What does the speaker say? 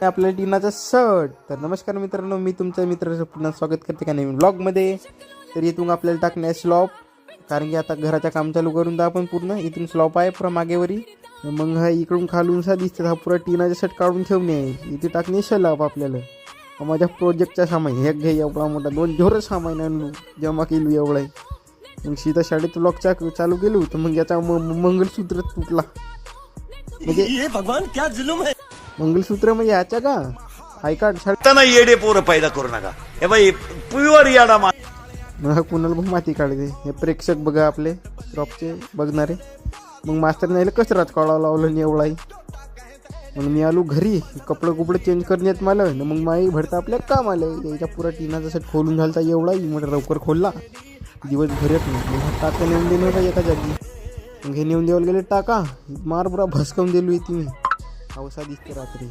आपल्या टीनाचा शर्ट. तर नमस्कार मित्रांनो, मी तुमच्या मित्राचं पुन्हा स्वागत करते का नवीन ब्लॉगमध्ये. तर इथून आपल्याला टाकणे स्लॉप, कारण की आता घराचं काम चालू करून तर आपण पूर्ण इथून स्लॉप आहे पुरा मागेवरी. मग हा इकडून खालून सा दिसतं हा पुरा टीनाचा शर्ट काढून ठेवणे आहे. इथे टाकणे स्लॉप आपल्याला. माझ्या प्रोजेक्टचा सामान एक घे एवढा मोठा 2 जोर सामान आणलो जमा केलो एवढा. मग सीधा शाळेत ब्लॉग चालू केलो तर मग याचा मंगलसूत्र तुटला. म्हणजे ये भगवान क्या जुलुम है. मंगलसूत्र म्हणजे याच्या का आय कार्ड त्यांना येडे पोरं पैदा करू नका. हे बाई प्युअर याडा मग कुणाला मग माती काढते. हे प्रेक्षक बघा आपले क्रॉपचे बघणारे. मग मास्तर नाही कसं काढावं लावलं एवढा. मग मी आलो घरी, कपडे चेंज करण्यात मला. मग माई भरता आपल्या काम आलं. याच्या पुरा टीनाचा सेट खोलून झालता एवढा. म्हटलं लवकर खोलला दिवसभर येत नाही. मग टाका नेऊन दिलं होता एका जागी. मग हे नेऊन द्यायला गेले टाका मार पुरा भस्कवून दिलो इथे मी. पावसा दिसते रात्री.